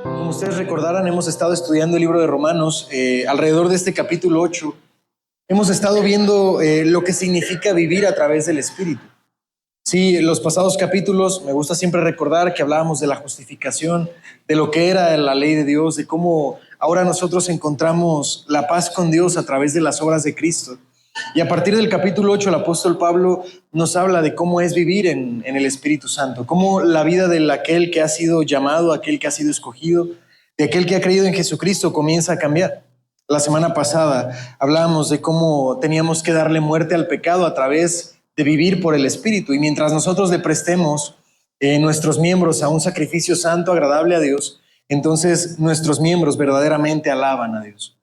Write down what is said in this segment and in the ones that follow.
Como ustedes recordarán, hemos estado estudiando el libro de Romanos alrededor de este capítulo 8. Hemos estado viendo lo que significa vivir a través del Espíritu. Sí, en los pasados capítulos me gusta siempre recordar que hablábamos de la justificación, de lo que era la ley de Dios, de cómo ahora nosotros encontramos la paz con Dios a través de las obras de Cristo. Y a partir del capítulo 8, el apóstol Pablo nos habla de cómo es vivir en el Espíritu Santo, cómo la vida de aquel que ha sido llamado, aquel que ha sido escogido, de aquel que ha creído en Jesucristo comienza a cambiar. La semana pasada hablábamos de cómo teníamos que darle muerte al pecado a través de vivir por el Espíritu. Y mientras nosotros le prestemos nuestros miembros a un sacrificio santo, agradable a Dios, entonces nuestros miembros verdaderamente alaban a Dios.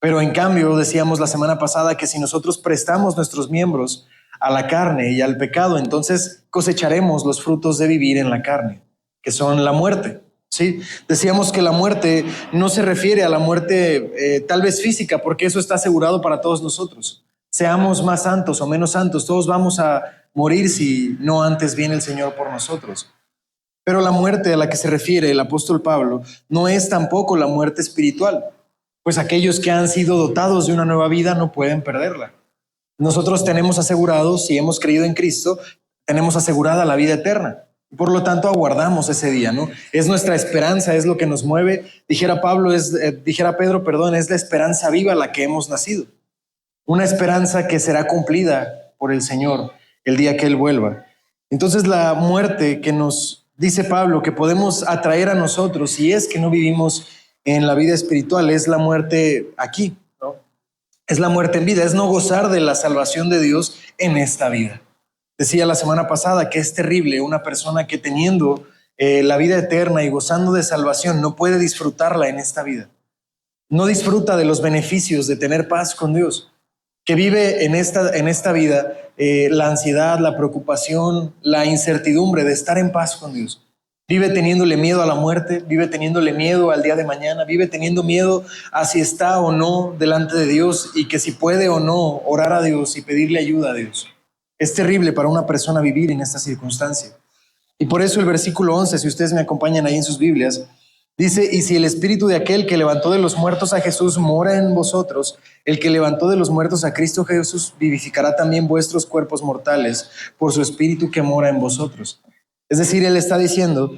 Pero en cambio, decíamos la semana pasada que si nosotros prestamos nuestros miembros a la carne y al pecado, entonces cosecharemos los frutos de vivir en la carne, que son la muerte. ¿Sí? Decíamos que la muerte no se refiere a la muerte tal vez física, porque eso está asegurado para todos nosotros. Seamos más santos o menos santos, todos vamos a morir si no antes viene el Señor por nosotros. Pero la muerte a la que se refiere el apóstol Pablo no es tampoco la muerte espiritual, pues aquellos que han sido dotados de una nueva vida no pueden perderla. Nosotros tenemos asegurado, si hemos creído en Cristo, tenemos asegurada la vida eterna. Por lo tanto, aguardamos ese día, ¿no? Es nuestra esperanza, es lo que nos mueve. Dijera Pedro, perdón, es la esperanza viva la que hemos nacido. Una esperanza que será cumplida por el Señor el día que Él vuelva. Entonces, la muerte que nos dice Pablo que podemos atraer a nosotros, si es que no vivimos en la vida espiritual, es la muerte aquí, ¿no? Es la muerte en vida, es no gozar de la salvación de Dios en esta vida. Decía la semana pasada que es terrible una persona que teniendo la vida eterna y gozando de salvación no puede disfrutarla en esta vida. No disfruta de los beneficios de tener paz con Dios, que vive en esta vida la ansiedad, la preocupación, la incertidumbre de estar en paz con Dios. Vive teniéndole miedo a la muerte, vive teniéndole miedo al día de mañana, vive teniendo miedo a si está o no delante de Dios y que si puede o no orar a Dios y pedirle ayuda a Dios. Es terrible para una persona vivir en esta circunstancia. Y por eso el versículo 11, si ustedes me acompañan ahí en sus Biblias, dice: y si el espíritu de aquel que levantó de los muertos a Jesús mora en vosotros, el que levantó de los muertos a Cristo Jesús vivificará también vuestros cuerpos mortales por su espíritu que mora en vosotros. Es decir, él está diciendo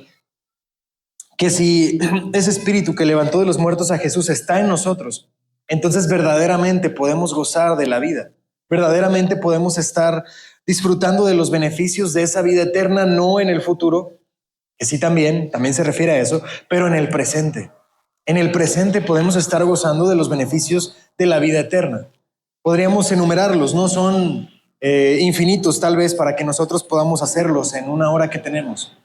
que si ese espíritu que levantó de los muertos a Jesús está en nosotros, entonces verdaderamente podemos gozar de la vida. Verdaderamente podemos estar disfrutando de los beneficios de esa vida eterna, no en el futuro, que sí también se refiere a eso, pero en el presente. En el presente podemos estar gozando de los beneficios de la vida eterna. Podríamos enumerarlos, no son infinitos tal vez para que nosotros podamos hacerlos en una hora que tenemos.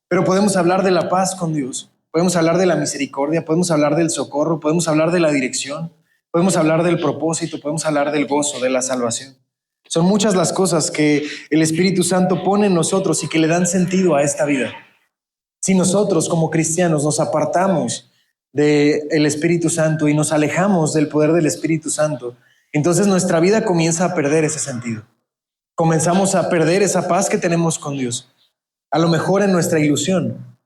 Pero podemos hablar de la paz con Dios, podemos hablar de la misericordia, podemos hablar del socorro, podemos hablar de la dirección, podemos hablar del propósito, podemos hablar del gozo, de la salvación. Son muchas las cosas que el Espíritu Santo pone en nosotros y que le dan sentido a esta vida. Si nosotros como cristianos nos apartamos del Espíritu Santo y nos alejamos del poder del Espíritu Santo, entonces nuestra vida comienza a perder ese sentido. Comenzamos a perder esa paz que tenemos con Dios, a lo mejor en nuestra ilusión.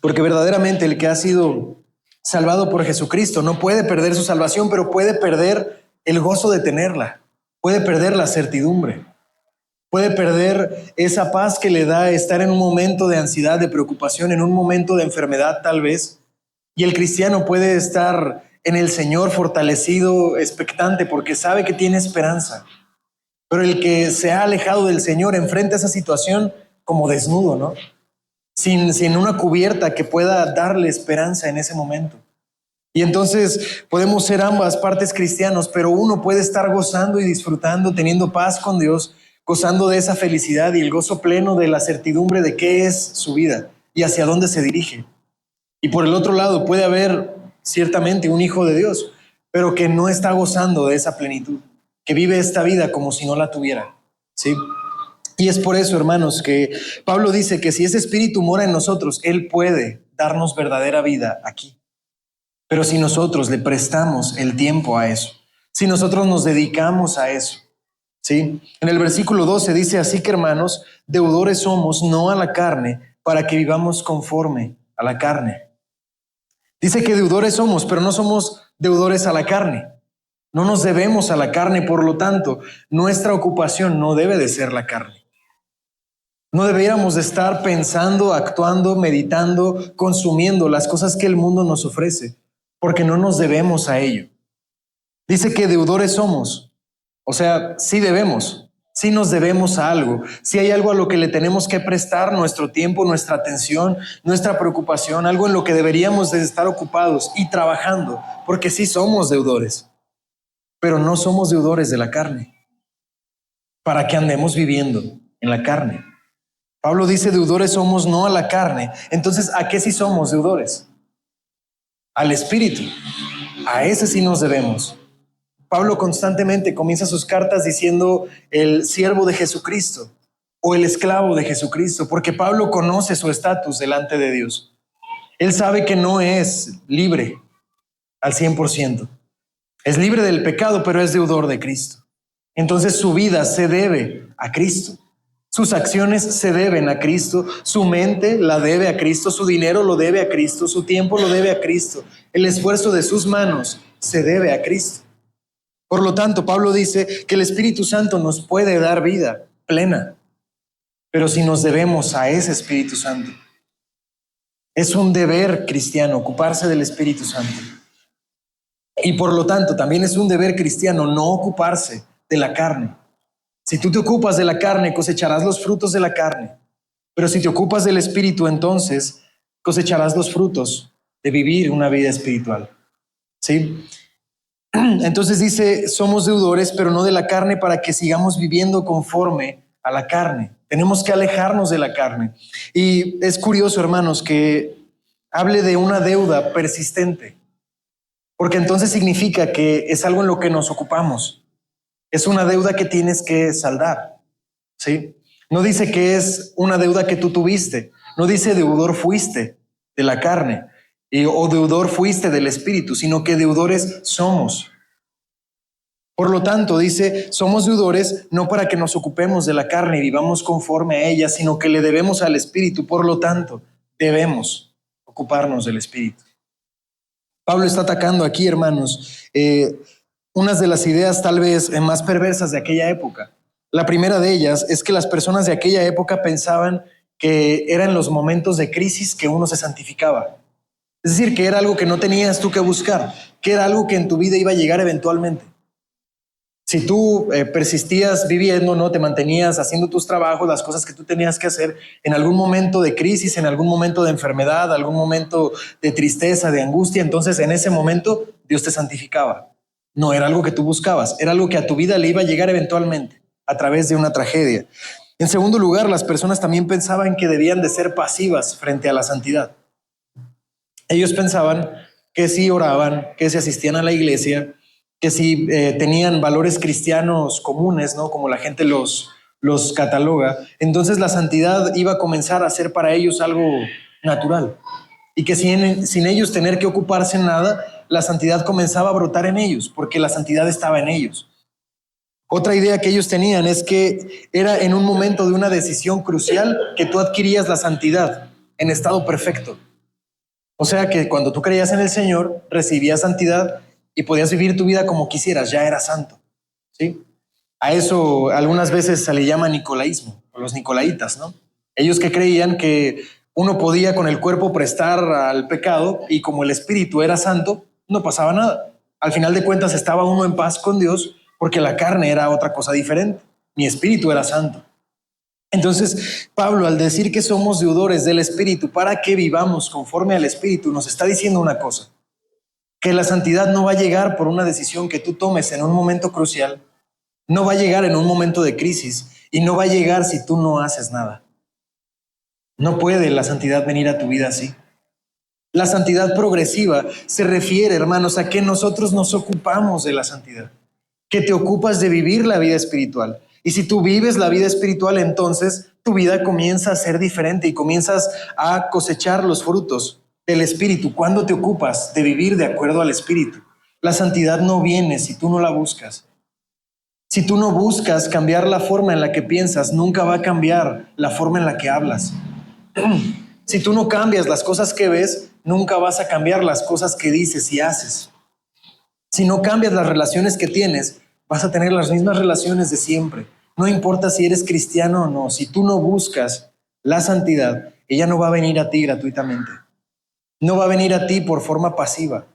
Porque verdaderamente el que ha sido salvado por Jesucristo no puede perder su salvación, pero puede perder el gozo de tenerla, puede perder la certidumbre, puede perder esa paz que le da estar en un momento de ansiedad, de preocupación, en un momento de enfermedad tal vez. Y el cristiano puede estar en el Señor fortalecido, expectante, porque sabe que tiene esperanza. Pero el que se ha alejado del Señor enfrenta esa situación como desnudo, ¿no? Sin una cubierta que pueda darle esperanza en ese momento. Y entonces podemos ser ambas partes cristianos, pero uno puede estar gozando y disfrutando, teniendo paz con Dios, gozando de esa felicidad y el gozo pleno de la certidumbre de qué es su vida y hacia dónde se dirige. Y por el otro lado puede haber ciertamente un hijo de Dios, pero que no está gozando de esa plenitud, que vive esta vida como si no la tuviera, ¿sí? Y es por eso, hermanos, que Pablo dice que si ese espíritu mora en nosotros, Él puede darnos verdadera vida aquí. Pero si nosotros le prestamos el tiempo a eso, si nosotros nos dedicamos a eso, ¿sí? En el versículo 12 dice: así que, hermanos, deudores somos no a la carne, para que vivamos conforme a la carne. Dice que deudores somos, pero no somos deudores a la carne. No nos debemos a la carne, por lo tanto, nuestra ocupación no debe de ser la carne. No deberíamos de estar pensando, actuando, meditando, consumiendo las cosas que el mundo nos ofrece, porque no nos debemos a ello. Dice que deudores somos, o sea, sí debemos, sí nos debemos a algo, sí hay algo a lo que le tenemos que prestar nuestro tiempo, nuestra atención, nuestra preocupación, algo en lo que deberíamos de estar ocupados y trabajando, porque sí somos deudores, pero no somos deudores de la carne, para que andemos viviendo en la carne. Pablo dice, deudores somos no a la carne. Entonces, ¿a qué sí somos deudores? Al Espíritu. A ese sí nos debemos. Pablo constantemente comienza sus cartas diciendo el siervo de Jesucristo o el esclavo de Jesucristo, porque Pablo conoce su estatus delante de Dios. Él sabe que no es libre al 100%. Es libre del pecado, pero es deudor de Cristo. Entonces su vida se debe a Cristo. Sus acciones se deben a Cristo, su mente la debe a Cristo, su dinero lo debe a Cristo, su tiempo lo debe a Cristo, el esfuerzo de sus manos se debe a Cristo. Por lo tanto, Pablo dice que el Espíritu Santo nos puede dar vida plena, pero si nos debemos a ese Espíritu Santo, es un deber cristiano ocuparse del Espíritu Santo. Y por lo tanto, también es un deber cristiano no ocuparse de la carne. Si tú te ocupas de la carne, cosecharás los frutos de la carne. Pero si te ocupas del Espíritu, entonces cosecharás los frutos de vivir una vida espiritual. ¿Sí? Entonces dice, somos deudores, pero no de la carne, para que sigamos viviendo conforme a la carne. Tenemos que alejarnos de la carne. Y es curioso, hermanos, que hable de una deuda persistente, porque entonces significa que es algo en lo que nos ocupamos. Es una deuda que tienes que saldar, ¿sí? No dice que es una deuda que tú tuviste. No dice deudor fuiste de la carne o deudor fuiste del Espíritu, sino que deudores somos. Por lo tanto, dice, somos deudores no para que nos ocupemos de la carne y vivamos conforme a ella, sino que le debemos al Espíritu. Por lo tanto, debemos ocuparnos del Espíritu. Pablo está atacando aquí, hermanos, unas de las ideas tal vez más perversas de aquella época. La primera de ellas es que las personas de aquella época pensaban que eran los momentos de crisis que uno se santificaba. Es decir, que era algo que no tenías tú que buscar, que era algo que en tu vida iba a llegar eventualmente. Si tú persistías viviendo, ¿no? Te mantenías haciendo tus trabajos, las cosas que tú tenías que hacer, en algún momento de crisis, en algún momento de enfermedad, algún momento de tristeza, de angustia, entonces en ese momento Dios te santificaba. No era algo que tú buscabas, era algo que a tu vida le iba a llegar eventualmente a través de una tragedia. En segundo lugar, las personas también pensaban que debían de ser pasivas frente a la santidad. Ellos pensaban que si oraban, que si asistían a la iglesia, que si tenían valores cristianos comunes, ¿no? Como la gente los cataloga, entonces la santidad iba a comenzar a ser para ellos algo natural. Y que sin ellos tener que ocuparse en nada, la santidad comenzaba a brotar en ellos, porque la santidad estaba en ellos. Otra idea que ellos tenían es que era en un momento de una decisión crucial que tú adquirías la santidad en estado perfecto. O sea que cuando tú creías en el Señor, recibías santidad y podías vivir tu vida como quisieras, ya eras santo, ¿sí? A eso algunas veces se le llama nicolaísmo, o los nicolaitas, ¿no? Ellos que creían que uno podía con el cuerpo prestar al pecado y como el espíritu era santo, no pasaba nada. Al final de cuentas estaba uno en paz con Dios porque la carne era otra cosa diferente. Mi espíritu era santo. Entonces, Pablo, al decir que somos deudores del Espíritu para que vivamos conforme al Espíritu, nos está diciendo una cosa, que la santidad no va a llegar por una decisión que tú tomes en un momento crucial, no va a llegar en un momento de crisis y no va a llegar si tú no haces nada. No puede la santidad venir a tu vida así. La santidad progresiva se refiere, hermanos, a que nosotros nos ocupamos de la santidad, que te ocupas de vivir la vida espiritual. Y si tú vives la vida espiritual, entonces tu vida comienza a ser diferente y comienzas a cosechar los frutos del Espíritu. ¿Cuándo te ocupas de vivir de acuerdo al Espíritu? La santidad no viene si tú no la buscas. Si tú no buscas cambiar la forma en la que piensas, nunca va a cambiar la forma en la que hablas. Si tú no cambias las cosas que ves, nunca vas a cambiar las cosas que dices y haces. Si no cambias las relaciones que tienes, vas a tener las mismas relaciones de siempre. No importa si eres cristiano o no, si tú no buscas la santidad, ella no va a venir a ti gratuitamente. No va a venir a ti por forma pasiva.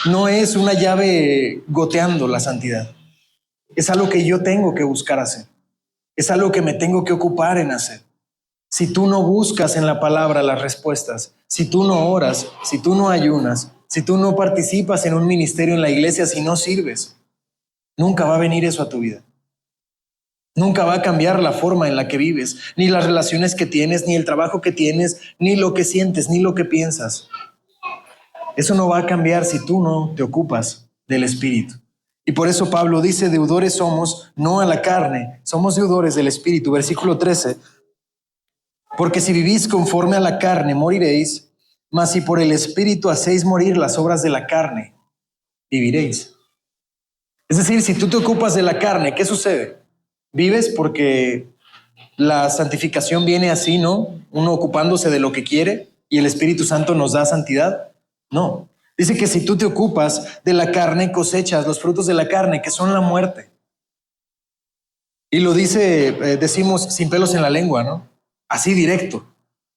No es una llave goteando la santidad. Es algo que yo tengo que buscar hacer. Es algo que me tengo que ocupar en hacer. Si tú no buscas en la palabra las respuestas, si tú no oras, si tú no ayunas, si tú no participas en un ministerio en la iglesia, si no sirves, nunca va a venir eso a tu vida. Nunca va a cambiar la forma en la que vives, ni las relaciones que tienes, ni el trabajo que tienes, ni lo que sientes, ni lo que piensas. Eso no va a cambiar si tú no te ocupas del Espíritu. Y por eso Pablo dice, deudores somos, no a la carne, somos deudores del Espíritu. Versículo 13, porque si vivís conforme a la carne, moriréis, mas si por el Espíritu hacéis morir las obras de la carne, viviréis. Es decir, si tú te ocupas de la carne, ¿qué sucede? Vives porque la santificación viene así, ¿no? Uno ocupándose de lo que quiere y el Espíritu Santo nos da santidad. No. Dice que si tú te ocupas de la carne, cosechas los frutos de la carne, que son la muerte. Y lo dice, decimos, sin pelos en la lengua, ¿no? Así directo.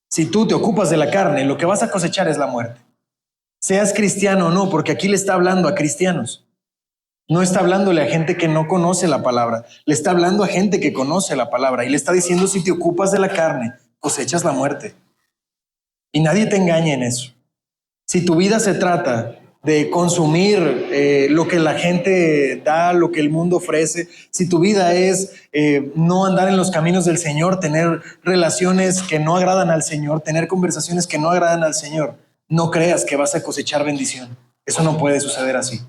Si tú te ocupas de la carne, lo que vas a cosechar es la muerte. Seas cristiano o no, porque aquí le está hablando a cristianos. No está hablándole a gente que no conoce la palabra. Le está hablando a gente que conoce la palabra. Y le está diciendo, si te ocupas de la carne, cosechas la muerte. Y nadie te engaña en eso. Si tu vida se trata de consumir lo que la gente da, lo que el mundo ofrece, si tu vida es no andar en los caminos del Señor, tener relaciones que no agradan al Señor, tener conversaciones que no agradan al Señor, no creas que vas a cosechar bendición. Eso no puede suceder así.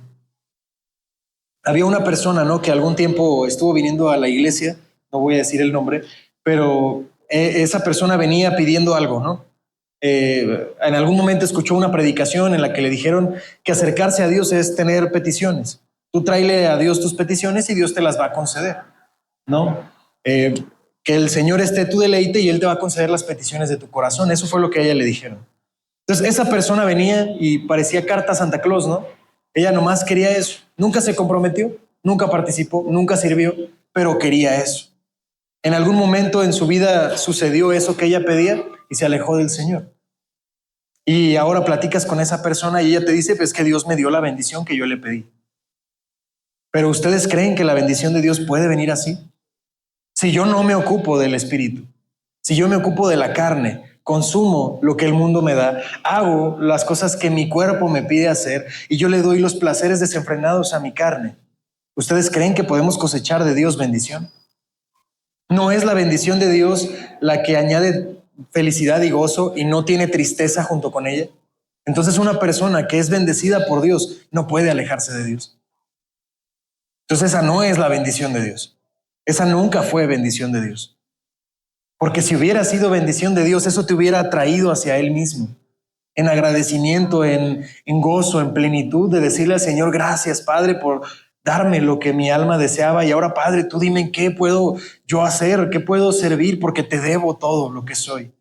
Había una persona, ¿no?, que algún tiempo estuvo viniendo a la iglesia, no voy a decir el nombre, pero esa persona venía pidiendo algo, ¿no? En algún momento escuchó una predicación en la que le dijeron que acercarse a Dios es tener peticiones. Tú tráele a Dios tus peticiones y Dios te las va a conceder, ¿no? Que el Señor esté tu deleite y Él te va a conceder las peticiones de tu corazón. Eso fue lo que a ella le dijeron. Entonces esa persona venía y parecía carta a Santa Claus, ¿no? Ella nomás quería eso. Nunca se comprometió, nunca participó, nunca sirvió, pero quería eso. En algún momento en su vida sucedió eso que ella pedía y se alejó del Señor. Y ahora platicas con esa persona y ella te dice, pues que Dios me dio la bendición que yo le pedí. Pero ¿ustedes creen que la bendición de Dios puede venir así? Si yo no me ocupo del Espíritu, si yo me ocupo de la carne, consumo lo que el mundo me da, hago las cosas que mi cuerpo me pide hacer y yo le doy los placeres desenfrenados a mi carne, ¿ustedes creen que podemos cosechar de Dios bendición? ¿No es la bendición de Dios la que añade felicidad y gozo y no tiene tristeza junto con ella? Entonces una persona que es bendecida por Dios no puede alejarse de Dios. Entonces esa no es la bendición de Dios. Esa nunca fue bendición de Dios. Porque si hubiera sido bendición de Dios, eso te hubiera atraído hacia Él mismo. En agradecimiento, en gozo, en plenitud, de decirle al Señor, gracias, Padre, por darme lo que mi alma deseaba. Y ahora, Padre, tú dime en qué puedo yo hacer, qué puedo servir, porque te debo todo lo que soy.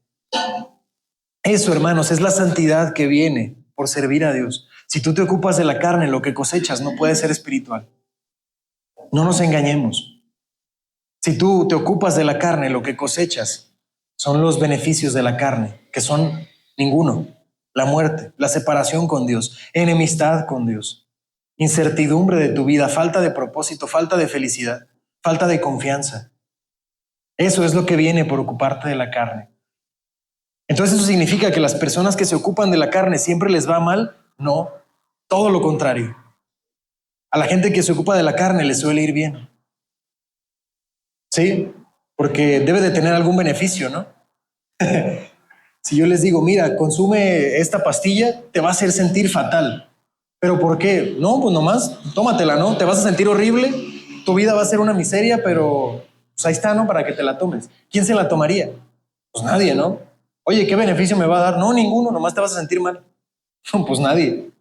Eso, hermanos, es la santidad que viene por servir a Dios. Si tú te ocupas de la carne, lo que cosechas no puede ser espiritual. No nos engañemos. Si tú te ocupas de la carne, lo que cosechas son los beneficios de la carne, que son ninguno. La muerte, la separación con Dios, enemistad con Dios, incertidumbre de tu vida, falta de propósito, falta de felicidad, falta de confianza. Eso es lo que viene por ocuparte de la carne. Entonces, ¿eso significa que las personas que se ocupan de la carne siempre les va mal? No, todo lo contrario. A la gente que se ocupa de la carne les suele ir bien. Sí, porque debe de tener algún beneficio, ¿no? Si yo les digo, mira, consume esta pastilla, te va a hacer sentir fatal. ¿Pero por qué? No, pues nomás, tómatela, ¿no? Te vas a sentir horrible, tu vida va a ser una miseria, pero pues ahí está, ¿no? Para que te la tomes. ¿Quién se la tomaría? Pues nadie, ¿no? Oye, ¿qué beneficio me va a dar? No, ninguno, nomás te vas a sentir mal. Pues nadie.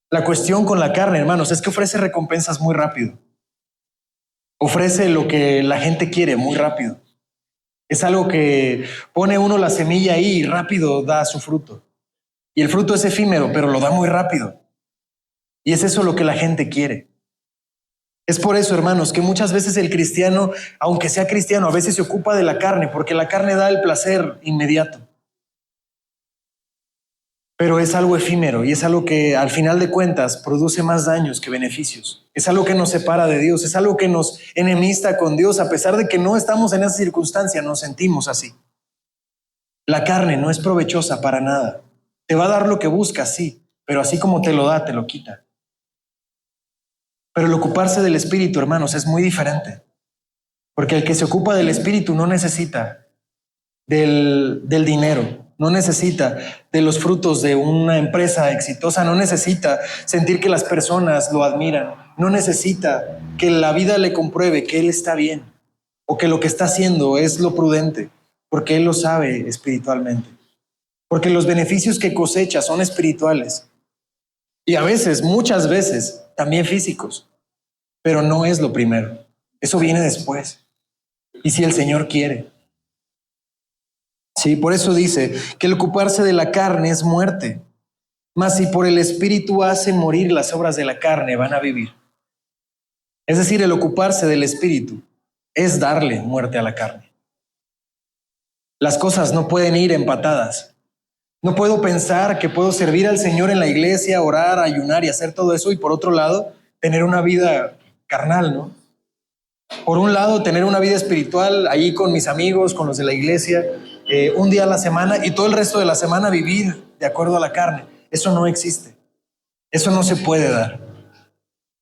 La cuestión con la carne, hermanos, es que ofrece recompensas muy rápido. Ofrece lo que la gente quiere muy rápido. Es algo que pone uno la semilla ahí y rápido da su fruto. Y el fruto es efímero, pero lo da muy rápido. Y es eso lo que la gente quiere. Es por eso, hermanos, que muchas veces el cristiano, aunque sea cristiano, a veces se ocupa de la carne, porque la carne da el placer inmediato. Pero es algo efímero y es algo que al final de cuentas produce más daños que beneficios. Es algo que nos separa de Dios, es algo que nos enemista con Dios, a pesar de que no estamos en esa circunstancia, nos sentimos así. La carne no es provechosa para nada. Te va a dar lo que buscas, sí, pero así como te lo da, te lo quita. Pero el ocuparse del Espíritu, hermanos, es muy diferente. Porque el que se ocupa del Espíritu no necesita del dinero, no necesita de los frutos de una empresa exitosa, no necesita sentir que las personas lo admiran, no necesita que la vida le compruebe que él está bien o que lo que está haciendo es lo prudente, porque él lo sabe espiritualmente. Porque los beneficios que cosecha son espirituales y a veces, muchas veces, también físicos, pero no es lo primero. Eso viene después. Y si el Señor quiere. Sí, por eso dice que el ocuparse de la carne es muerte. Mas si por el Espíritu hacen morir las obras de la carne, van a vivir. Es decir, el ocuparse del Espíritu es darle muerte a la carne. Las cosas no pueden ir empatadas. No puedo pensar que puedo servir al Señor en la iglesia, orar, ayunar y hacer todo eso y por otro lado, tener una vida carnal, ¿no? Por un lado, tener una vida espiritual ahí con mis amigos, con los de la iglesia, un día a la semana y todo el resto de la semana vivir de acuerdo a la carne. Eso no existe. Eso no se puede dar.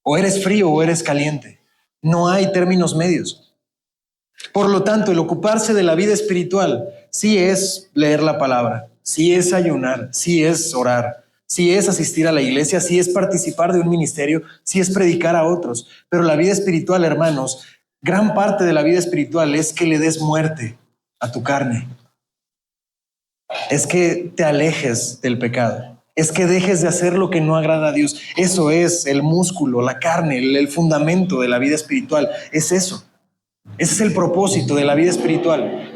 O eres frío o eres caliente. No hay términos medios. Por lo tanto, el ocuparse de la vida espiritual sí es leer la palabra, sí es ayunar, sí es orar, sí es asistir a la iglesia, sí es participar de un ministerio, sí es predicar a otros. Pero la vida espiritual, hermanos, gran parte de la vida espiritual es que le des muerte a tu carne. Es que te alejes del pecado. Es que dejes de hacer lo que no agrada a Dios. Eso es el músculo, la carne, el fundamento de la vida espiritual. Es eso. Ese es el propósito de la vida espiritual.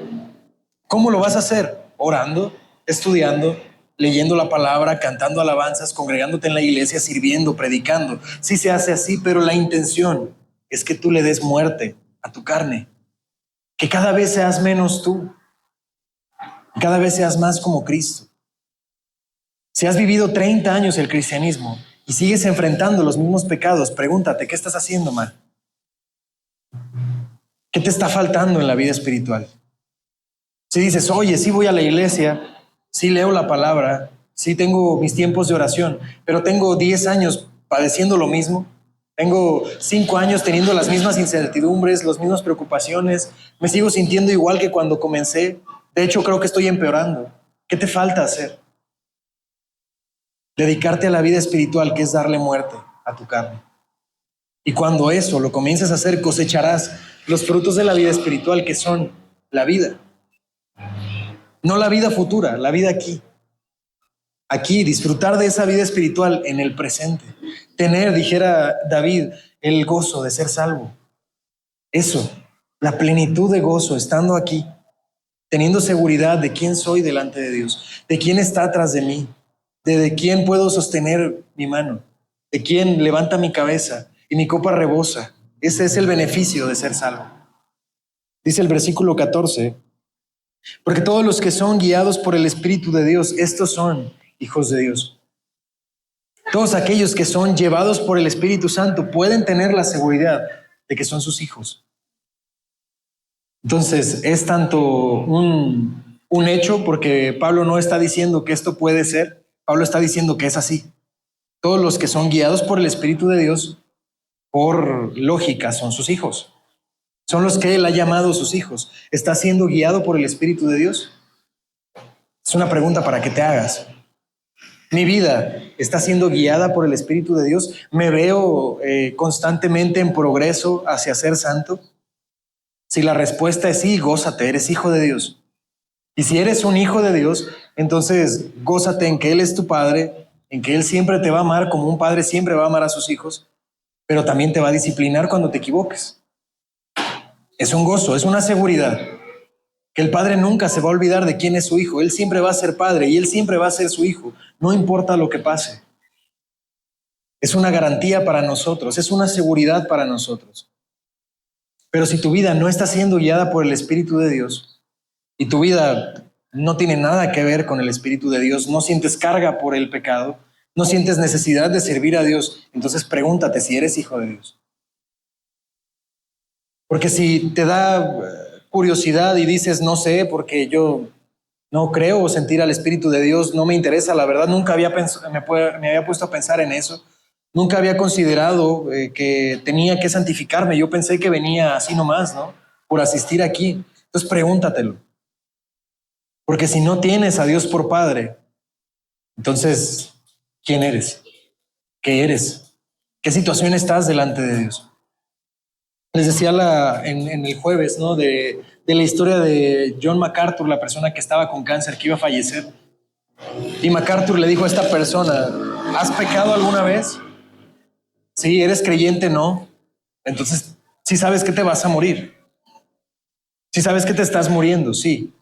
¿Cómo lo vas a hacer? Orando, estudiando, leyendo la palabra, cantando alabanzas, congregándote en la iglesia, sirviendo, predicando. Sí se hace así, pero la intención es que tú le des muerte a tu carne. Que cada vez seas menos tú. Cada vez seas más como Cristo. Si has vivido 30 años el cristianismo y sigues enfrentando los mismos pecados, pregúntate, ¿qué estás haciendo mal? ¿Qué te está faltando en la vida espiritual? Si dices, oye, sí voy a la iglesia, sí leo la palabra, sí tengo mis tiempos de oración, pero tengo 10 años padeciendo lo mismo, tengo 5 años teniendo las mismas incertidumbres, las mismas preocupaciones, me sigo sintiendo igual que cuando comencé, de hecho creo que estoy empeorando. ¿Qué te falta hacer? Dedicarte a la vida espiritual, que es darle muerte a tu carne. Y cuando eso lo comiences a hacer, cosecharás los frutos de la vida espiritual, que son la vida. No la vida futura, la vida aquí. Aquí, disfrutar de esa vida espiritual en el presente. Tener, dijera David, el gozo de ser salvo. Eso, la plenitud de gozo estando aquí, teniendo seguridad de quién soy delante de Dios, de quién está atrás de mí, de quién puedo sostener mi mano, de quién levanta mi cabeza y mi copa rebosa. Ese es el beneficio de ser salvo. Dice el versículo 14, porque todos los que son guiados por el Espíritu de Dios, estos son hijos de Dios. Todos aquellos que son llevados por el Espíritu Santo pueden tener la seguridad de que son sus hijos. Entonces, es tanto un hecho, porque Pablo no está diciendo que esto puede ser, Pablo está diciendo que es así. Todos los que son guiados por el Espíritu de Dios, por lógica, son sus hijos. Son los que Él ha llamado sus hijos. ¿Estás siendo guiado por el Espíritu de Dios? Es una pregunta para que te hagas. Mi vida está siendo guiada por el Espíritu de Dios. ¿Me veo constantemente en progreso hacia ser santo? Si la respuesta es sí, gózate, eres hijo de Dios. Y si eres un hijo de Dios, entonces gózate en que Él es tu Padre, en que Él siempre te va a amar como un padre siempre va a amar a sus hijos, pero también te va a disciplinar cuando te equivoques. Es un gozo, es una seguridad que el Padre nunca se va a olvidar de quién es su Hijo. Él siempre va a ser Padre y Él siempre va a ser su Hijo, no importa lo que pase. Es una garantía para nosotros, es una seguridad para nosotros. Pero si tu vida no está siendo guiada por el Espíritu de Dios y tu vida no tiene nada que ver con el Espíritu de Dios, no sientes carga por el pecado, no sientes necesidad de servir a Dios, entonces pregúntate si eres hijo de Dios. Porque si te da curiosidad y dices, no sé, porque yo no creo sentir al Espíritu de Dios, no me interesa, la verdad, nunca había me había puesto a pensar en eso, nunca había considerado que tenía que santificarme, yo pensé que venía así nomás, ¿no? Por asistir aquí. Entonces pregúntatelo. Porque si no tienes a Dios por Padre, entonces, ¿quién eres? ¿Qué eres? ¿Qué situación estás delante de Dios? Les decía en el jueves, ¿no? De la historia de John MacArthur, la persona que estaba con cáncer, que iba a fallecer. Y MacArthur le dijo a esta persona, ¿has pecado alguna vez? Sí, ¿eres creyente? No. Entonces, sí sabes que te vas a morir. Sí sabes que te estás muriendo, sí.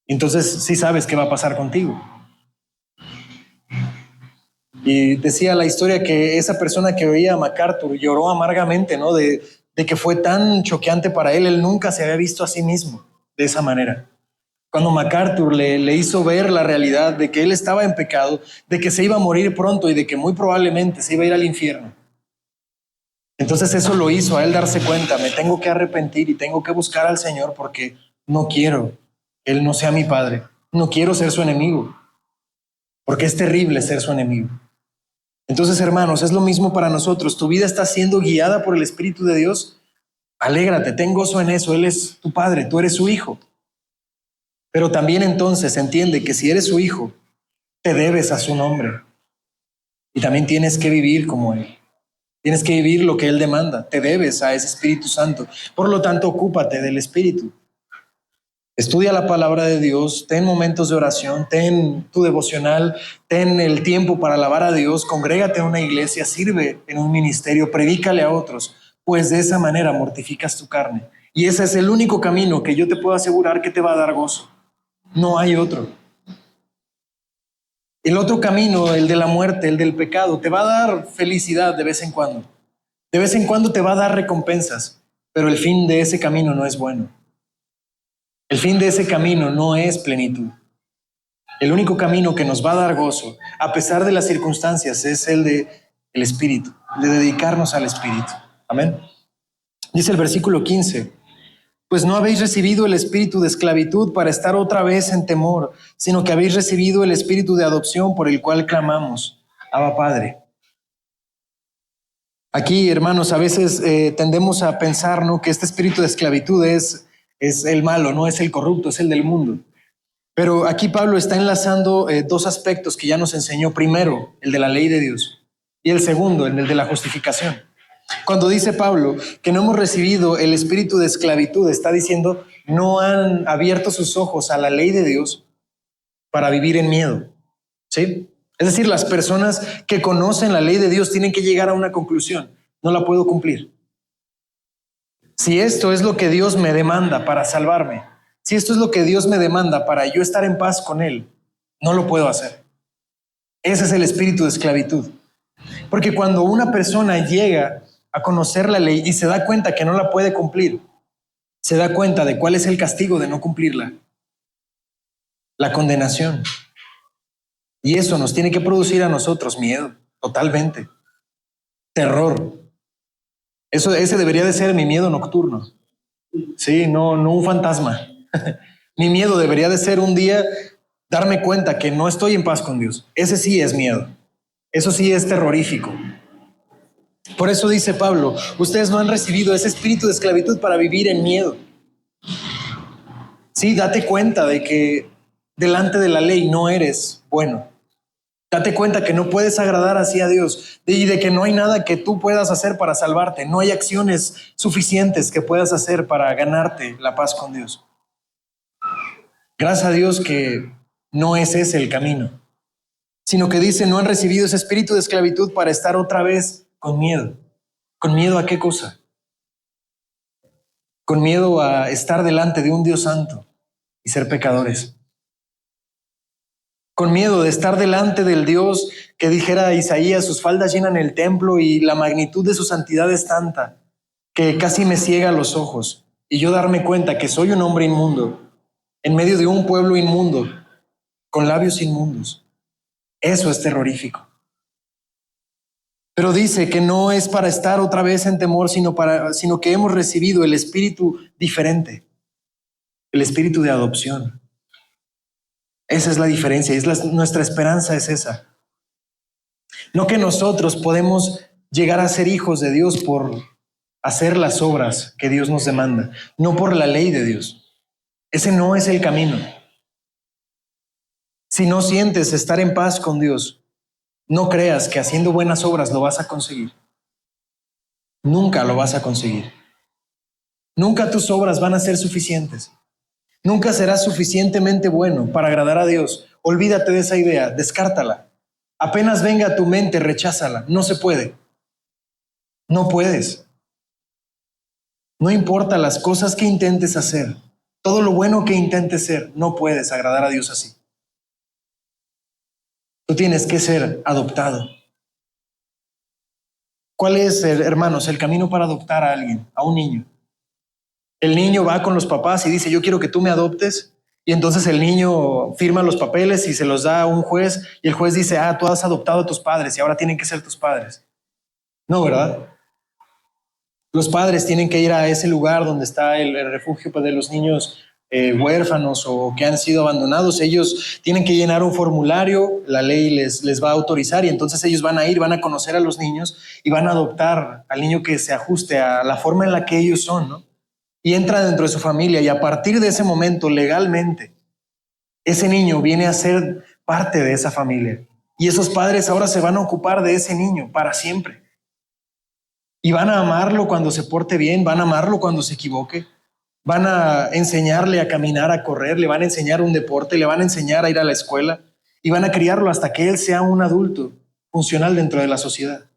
Entonces, sí sabes qué va a pasar contigo. Y decía la historia que esa persona que oía a MacArthur lloró amargamente, ¿no? De que fue tan choqueante para él. Él nunca se había visto a sí mismo de esa manera. Cuando MacArthur le hizo ver la realidad de que él estaba en pecado, de que se iba a morir pronto y de que muy probablemente se iba a ir al infierno. Entonces eso lo hizo a él darse cuenta, me tengo que arrepentir y tengo que buscar al Señor porque no quiero que Él no sea mi Padre. No quiero ser su enemigo, porque es terrible ser su enemigo. Entonces, hermanos, es lo mismo para nosotros. Tu vida está siendo guiada por el Espíritu de Dios. Alégrate, ten gozo en eso. Él es tu Padre, tú eres su hijo. Pero también entonces entiende que si eres su hijo, te debes a su nombre. Y también tienes que vivir como Él. Tienes que vivir lo que Él demanda. Te debes a ese Espíritu Santo. Por lo tanto, ocúpate del Espíritu. Estudia la palabra de Dios, ten momentos de oración, ten tu devocional, ten el tiempo para alabar a Dios, congrégate en una iglesia, sirve en un ministerio, predícale a otros, pues de esa manera mortificas tu carne. Y ese es el único camino que yo te puedo asegurar que te va a dar gozo. No hay otro. El otro camino, el de la muerte, el del pecado, te va a dar felicidad de vez en cuando. De vez en cuando te va a dar recompensas, pero el fin de ese camino no es bueno. El fin de ese camino no es plenitud. El único camino que nos va a dar gozo, a pesar de las circunstancias, es el de el Espíritu, de dedicarnos al Espíritu. Amén. Dice el versículo 15, pues no habéis recibido el espíritu de esclavitud para estar otra vez en temor, sino que habéis recibido el espíritu de adopción por el cual clamamos, Abba Padre. Aquí, hermanos, a veces tendemos a pensar, ¿no?, que este espíritu de esclavitud es el malo, no es el corrupto, es el del mundo. Pero aquí Pablo está enlazando dos aspectos que ya nos enseñó. Primero, el de la ley de Dios, y el segundo, el de la justificación. Cuando dice Pablo que no hemos recibido el espíritu de esclavitud, está diciendo no han abierto sus ojos a la ley de Dios para vivir en miedo. ¿Sí? Es decir, las personas que conocen la ley de Dios tienen que llegar a una conclusión: no la puedo cumplir. Si esto es lo que Dios me demanda para salvarme, si esto es lo que Dios me demanda para yo estar en paz con Él, no lo puedo hacer. Ese es el espíritu de esclavitud. Porque cuando una persona llega a conocer la ley y se da cuenta que no la puede cumplir, se da cuenta de cuál es el castigo de no cumplirla: la condenación. Y eso nos tiene que producir a nosotros miedo, totalmente. Terror. Ese debería de ser mi miedo nocturno. Sí, no un fantasma. Mi miedo debería de ser un día darme cuenta que no estoy en paz con Dios. Ese sí es miedo. Eso sí es terrorífico. Por eso dice Pablo, ustedes no han recibido ese espíritu de esclavitud para vivir en miedo. Sí, date cuenta de que delante de la ley no eres bueno. Date cuenta que no puedes agradar así a Dios y de que no hay nada que tú puedas hacer para salvarte. No hay acciones suficientes que puedas hacer para ganarte la paz con Dios. Gracias a Dios que no es ese el camino, sino que dice, no han recibido ese espíritu de esclavitud para estar otra vez con miedo. ¿Con miedo a qué cosa? Con miedo a estar delante de un Dios santo, y ser pecadores. Con miedo de estar delante del Dios que dijera a Isaías, sus faldas llenan el templo y la magnitud de su santidad es tanta que casi me ciega los ojos. Y yo darme cuenta que soy un hombre inmundo, en medio de un pueblo inmundo, con labios inmundos. Eso es terrorífico. Pero dice que no es para estar otra vez en temor, sino que hemos recibido el espíritu diferente, el espíritu de adopción. Esa es la diferencia, nuestra esperanza es esa. No que nosotros podemos llegar a ser hijos de Dios por hacer las obras que Dios nos demanda, no por la ley de Dios. Ese no es el camino. Si no sientes estar en paz con Dios, no creas que haciendo buenas obras lo vas a conseguir. Nunca lo vas a conseguir. Nunca tus obras van a ser suficientes. Nunca serás suficientemente bueno para agradar a Dios. Olvídate de esa idea, descártala. Apenas venga a tu mente, recházala. No se puede. No puedes. No importa las cosas que intentes hacer, todo lo bueno que intentes ser, no puedes agradar a Dios así. Tú tienes que ser adoptado. ¿Cuál es, hermanos, el camino para adoptar a alguien, a un niño? El niño va con los papás y dice, yo quiero que tú me adoptes. Y entonces el niño firma los papeles y se los da a un juez. Y el juez dice, tú has adoptado a tus padres y ahora tienen que ser tus padres. No, ¿verdad? Los padres tienen que ir a ese lugar donde está el refugio de los niños huérfanos o que han sido abandonados. Ellos tienen que llenar un formulario, la ley les va a autorizar y entonces ellos van a ir, van a conocer a los niños y van a adoptar al niño que se ajuste a la forma en la que ellos son, ¿no? Y entra dentro de su familia y a partir de ese momento, legalmente, ese niño viene a ser parte de esa familia. Y esos padres ahora se van a ocupar de ese niño para siempre. Y van a amarlo cuando se porte bien, van a amarlo cuando se equivoque, van a enseñarle a caminar, a correr, le van a enseñar un deporte, le van a enseñar a ir a la escuela y van a criarlo hasta que él sea un adulto funcional dentro de la sociedad.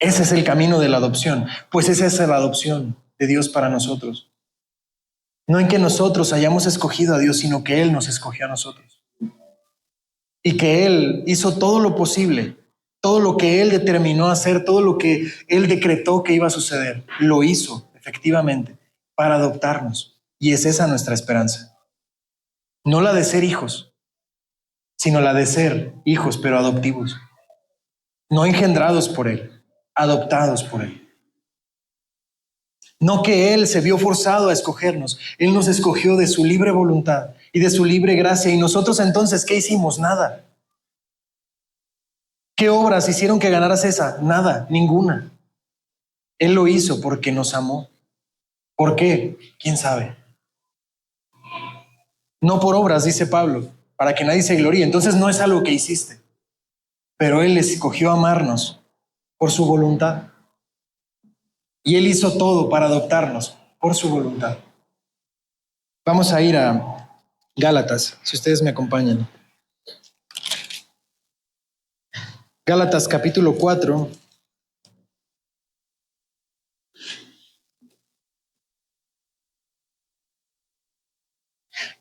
Ese es el camino de la adopción, pues esa es la adopción de Dios para nosotros. No en que nosotros hayamos escogido a Dios, sino que Él nos escogió a nosotros. Y que Él hizo todo lo posible, todo lo que Él determinó hacer, todo lo que Él decretó que iba a suceder, lo hizo efectivamente para adoptarnos. Y es esa nuestra esperanza. No la de ser hijos, sino la de ser hijos, pero adoptivos. No engendrados por Él, adoptados por Él. No que Él se vio forzado a escogernos. Él nos escogió de su libre voluntad y de su libre gracia. Y nosotros entonces, ¿qué hicimos? Nada. ¿Qué obras hicieron que ganaras esa? Nada, ninguna. Él lo hizo porque nos amó. ¿Por qué? ¿Quién sabe? No por obras, dice Pablo, para que nadie se gloríe. Entonces no es algo que hiciste. Pero Él escogió amarnos por su voluntad. Y Él hizo todo para adoptarnos por su voluntad. Vamos a ir a Gálatas, si ustedes me acompañan. Gálatas capítulo 4.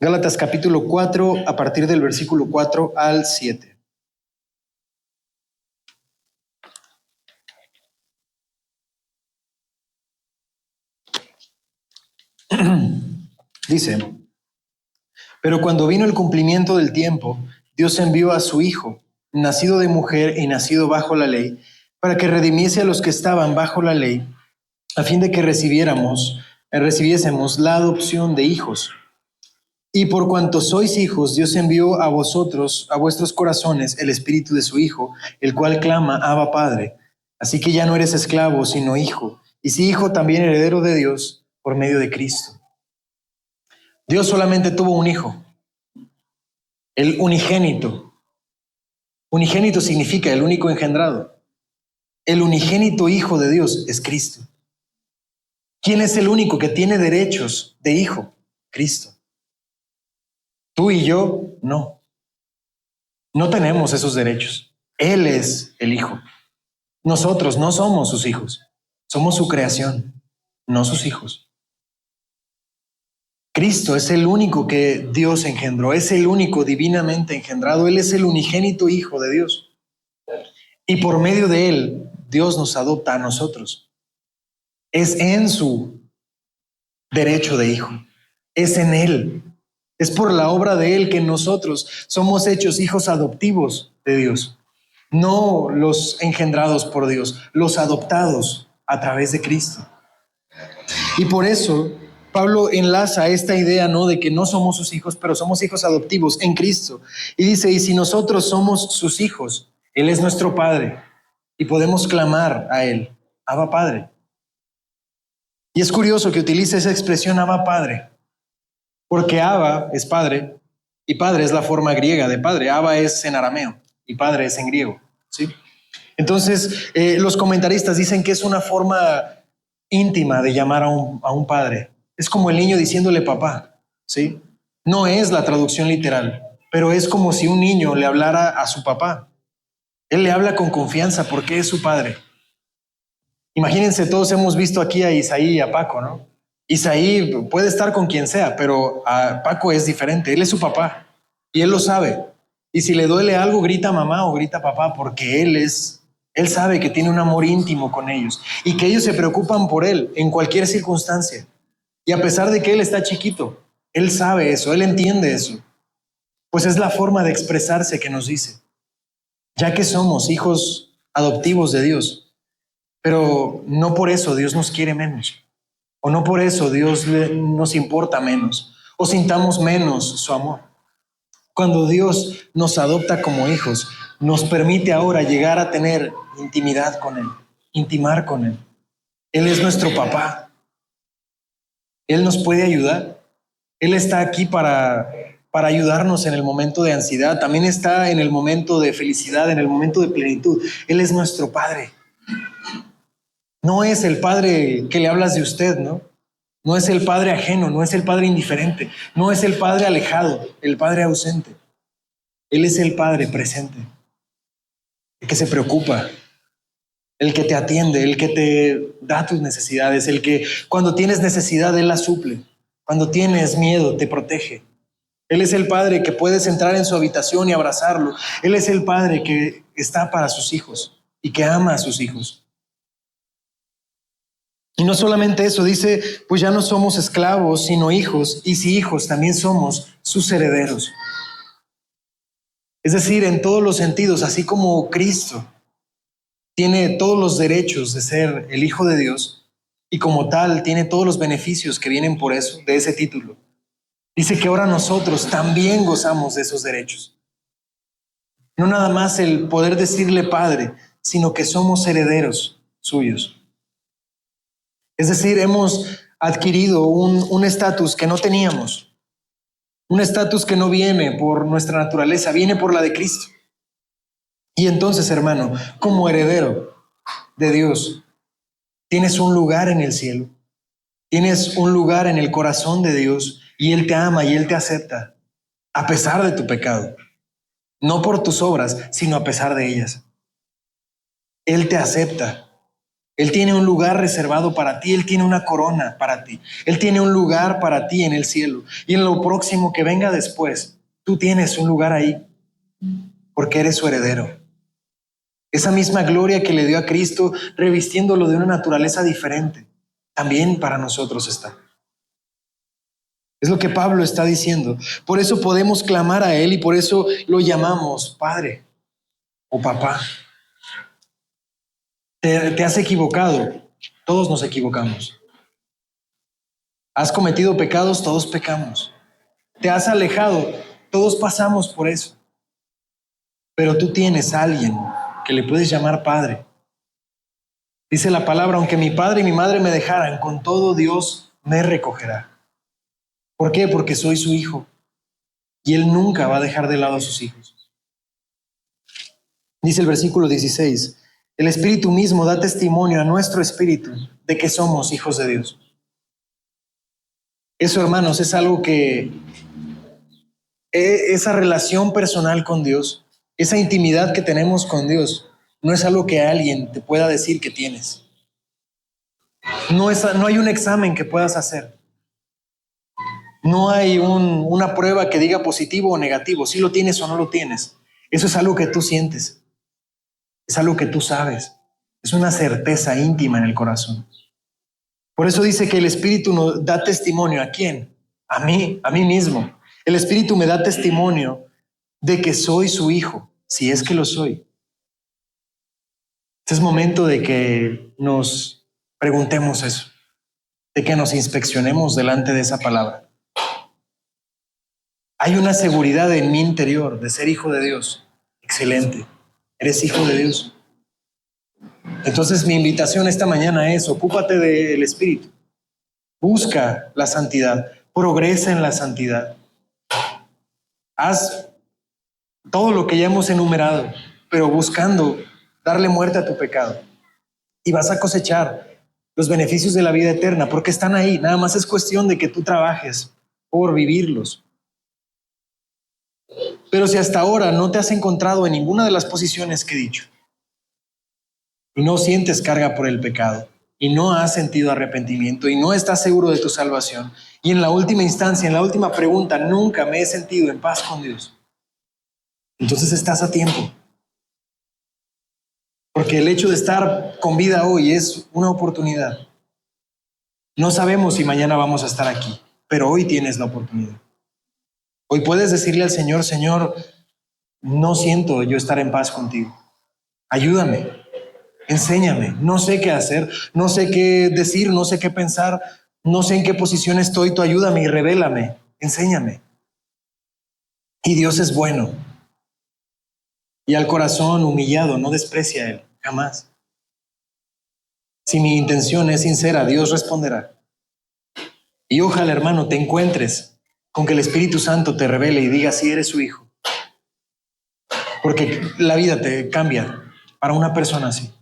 Gálatas capítulo 4, a partir del versículo 4 al 7. Dice, pero cuando vino el cumplimiento del tiempo, Dios envió a su Hijo, nacido de mujer y nacido bajo la ley, para que redimiese a los que estaban bajo la ley, a fin de que recibiésemos la adopción de hijos. Y por cuanto sois hijos, Dios envió a vosotros, a vuestros corazones, el espíritu de su Hijo, el cual clama, Abba, Padre. Así que ya no eres esclavo, sino hijo, y si hijo, también heredero de Dios por medio de Cristo. Dios solamente tuvo un hijo, el unigénito. Unigénito significa el único engendrado. El unigénito hijo de Dios es Cristo. ¿Quién es el único que tiene derechos de hijo? Cristo. Tú y yo, no. No tenemos esos derechos. Él es el hijo. Nosotros no somos sus hijos. Somos su creación, no sus hijos. Cristo es el único que Dios engendró, es el único divinamente engendrado, Él es el unigénito Hijo de Dios. Y por medio de Él, Dios nos adopta a nosotros. Es en su derecho de hijo, es en Él. Es por la obra de Él que nosotros somos hechos hijos adoptivos de Dios. No los engendrados por Dios, los adoptados a través de Cristo. Y por eso Pablo enlaza esta idea, ¿no?, de que no somos sus hijos, pero somos hijos adoptivos en Cristo. Y dice, y si nosotros somos sus hijos, Él es nuestro Padre y podemos clamar a Él, Abba Padre. Y es curioso que utilice esa expresión Abba Padre, porque Abba es Padre y Padre es la forma griega de Padre. Abba es en arameo y Padre es en griego, ¿sí? Entonces, los comentaristas dicen que es una forma íntima de llamar a un padre. Es como el niño diciéndole papá, ¿sí? No es la traducción literal, pero es como si un niño le hablara a su papá. Él le habla con confianza porque es su padre. Imagínense, todos hemos visto aquí a Isaí y a Paco, ¿no? Isaí puede estar con quien sea, pero a Paco es diferente. Él es su papá y él lo sabe. Y si le duele algo, grita mamá o grita papá, porque él sabe que tiene un amor íntimo con ellos y que ellos se preocupan por él en cualquier circunstancia. Y a pesar de que él está chiquito, él sabe eso, él entiende eso. Pues es la forma de expresarse que nos dice, ya que somos hijos adoptivos de Dios, pero no por eso Dios nos quiere menos, o no por eso Dios nos importa menos, o sintamos menos su amor. Cuando Dios nos adopta como hijos, nos permite ahora llegar a tener intimidad con Él, intimar con Él. Él es nuestro papá. Él nos puede ayudar. Él está aquí para ayudarnos en el momento de ansiedad. También está en el momento de felicidad, en el momento de plenitud. Él es nuestro Padre. No es el Padre que le hablas de usted, ¿no? No es el Padre ajeno, no es el Padre indiferente, no es el Padre alejado, el Padre ausente. Él es el Padre presente, el que se preocupa, el que te atiende, el que te da tus necesidades, el que cuando tienes necesidad, Él la suple. Cuando tienes miedo, te protege. Él es el Padre que puedes entrar en su habitación y abrazarlo. Él es el Padre que está para sus hijos y que ama a sus hijos. Y no solamente eso, dice, pues ya no somos esclavos, sino hijos, y si hijos, también somos sus herederos. Es decir, en todos los sentidos, así como Cristo tiene todos los derechos de ser el Hijo de Dios, y como tal tiene todos los beneficios que vienen por eso, de ese título. Dice que ahora nosotros también gozamos de esos derechos. No nada más el poder decirle Padre, sino que somos herederos suyos. Es decir, hemos adquirido un estatus que no teníamos, un estatus que no viene por nuestra naturaleza, viene por la de Cristo. Y entonces, hermano, como heredero de Dios, tienes un lugar en el cielo, tienes un lugar en el corazón de Dios y Él te ama y Él te acepta a pesar de tu pecado, no por tus obras, sino a pesar de ellas. Él te acepta. Él tiene un lugar reservado para ti, Él tiene una corona para ti, Él tiene un lugar para ti en el cielo. Y en lo próximo que venga después, tú tienes un lugar ahí, porque eres su heredero. Esa misma gloria que le dio a Cristo, revistiéndolo de una naturaleza diferente, también para nosotros está. Es lo que Pablo está diciendo. Por eso podemos clamar a Él y por eso lo llamamos Padre o Papá. Te has equivocado, todos nos equivocamos. Has cometido pecados, todos pecamos. Te has alejado, todos pasamos por eso. Pero tú tienes a alguien que le puedes llamar Padre. Dice la palabra, aunque mi padre y mi madre me dejaran, con todo Dios me recogerá. ¿Por qué? Porque soy su hijo y Él nunca va a dejar de lado a sus hijos. Dice el versículo 16, el Espíritu mismo da testimonio a nuestro espíritu de que somos hijos de Dios. Eso, hermanos, es algo que esa relación personal con Dios, esa intimidad que tenemos con Dios, no es algo que alguien te pueda decir que tienes. No hay un examen que puedas hacer. No hay una prueba que diga positivo o negativo, si lo tienes o no lo tienes. Eso es algo que tú sientes, es algo que tú sabes, es una certeza íntima en el corazón. Por eso dice que el Espíritu nos da testimonio. ¿A quién? A mí mismo. El Espíritu me da testimonio de que soy su hijo, si es que lo soy. Este es momento de que nos preguntemos eso, de que nos inspeccionemos delante de esa palabra. Hay una seguridad en mi interior de ser hijo de Dios. Excelente. Eres hijo de Dios. Entonces mi invitación esta mañana es: ocúpate del Espíritu. Busca la santidad. Progresa en la santidad. Haz todo lo que ya hemos enumerado, pero buscando darle muerte a tu pecado. Y vas a cosechar los beneficios de la vida eterna, porque están ahí. Nada más es cuestión de que tú trabajes por vivirlos. Pero si hasta ahora no te has encontrado en ninguna de las posiciones que he dicho, y no sientes carga por el pecado, y no has sentido arrepentimiento, y no estás seguro de tu salvación, y en la última instancia, en la última pregunta, nunca me he sentido en paz con Dios, entonces estás a tiempo. Porque el hecho de estar con vida hoy es una oportunidad. No sabemos si mañana vamos a estar aquí, pero hoy tienes la oportunidad. Hoy puedes decirle al Señor: Señor, no siento yo estar en paz contigo. Ayúdame, enséñame. No sé qué hacer, no sé qué decir, no sé qué pensar, no sé en qué posición estoy. Tú ayúdame y revélame, enséñame. Y Dios es bueno. Y al corazón humillado no desprecia a Él, jamás. Si mi intención es sincera, Dios responderá. Y ojalá, hermano, te encuentres con que el Espíritu Santo te revele y diga si eres su hijo. Porque la vida te cambia para una persona así.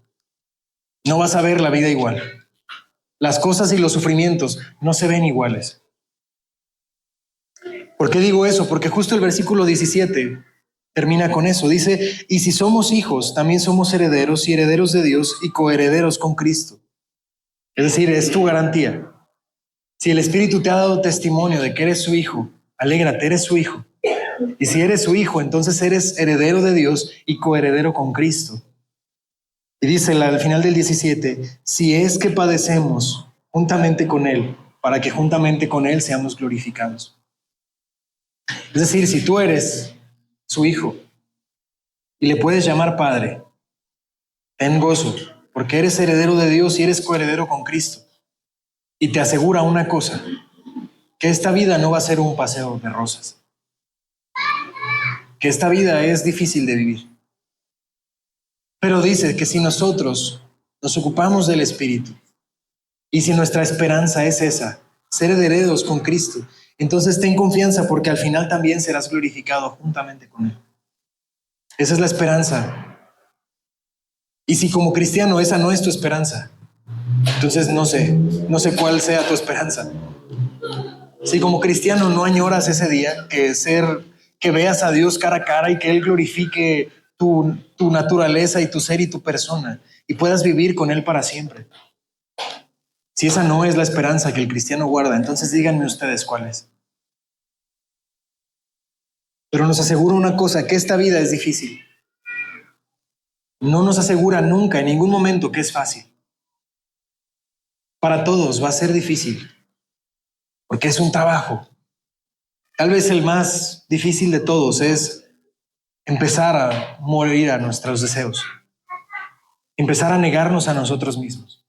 No vas a ver la vida igual. Las cosas y los sufrimientos no se ven iguales. ¿Por qué digo eso? Porque justo el versículo 17 termina con eso. Dice: y si somos hijos, también somos herederos, y herederos de Dios y coherederos con Cristo. Es decir, es tu garantía. Si el Espíritu te ha dado testimonio de que eres su hijo, alégrate, eres su hijo. Y si eres su hijo, entonces eres heredero de Dios y coheredero con Cristo. Y dice al final del 17: si es que padecemos juntamente con Él, para que juntamente con Él seamos glorificados. Es decir, si tú eres su hijo y le puedes llamar Padre, ten gozo, porque eres heredero de Dios y eres coheredero con Cristo. Y te asegura una cosa: que esta vida no va a ser un paseo de rosas, que esta vida es difícil de vivir. Pero dice que si nosotros nos ocupamos del Espíritu, y si nuestra esperanza es esa, ser herederos con Cristo, entonces ten confianza, porque al final también serás glorificado juntamente con Él. Esa es la esperanza. Y si como cristiano esa no es tu esperanza, entonces no sé cuál sea tu esperanza. Si como cristiano no añoras ese día, que veas a Dios cara a cara y que Él glorifique tu naturaleza y tu ser y tu persona, y puedas vivir con Él para siempre. Si esa no es la esperanza que el cristiano guarda, entonces díganme ustedes cuál es. Pero nos asegura una cosa: que esta vida es difícil. No nos asegura nunca, en ningún momento, que es fácil. Para todos va a ser difícil, porque es un trabajo. Tal vez el más difícil de todos es empezar a morir a nuestros deseos, empezar a negarnos a nosotros mismos.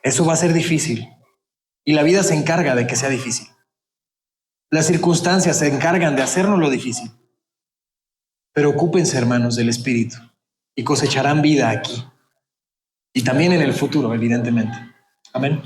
Eso va a ser difícil, y la vida se encarga de que sea difícil. Las circunstancias se encargan de hacernos lo difícil. Pero ocúpense, hermanos, del Espíritu, y cosecharán vida aquí y también en el futuro, evidentemente. Amén.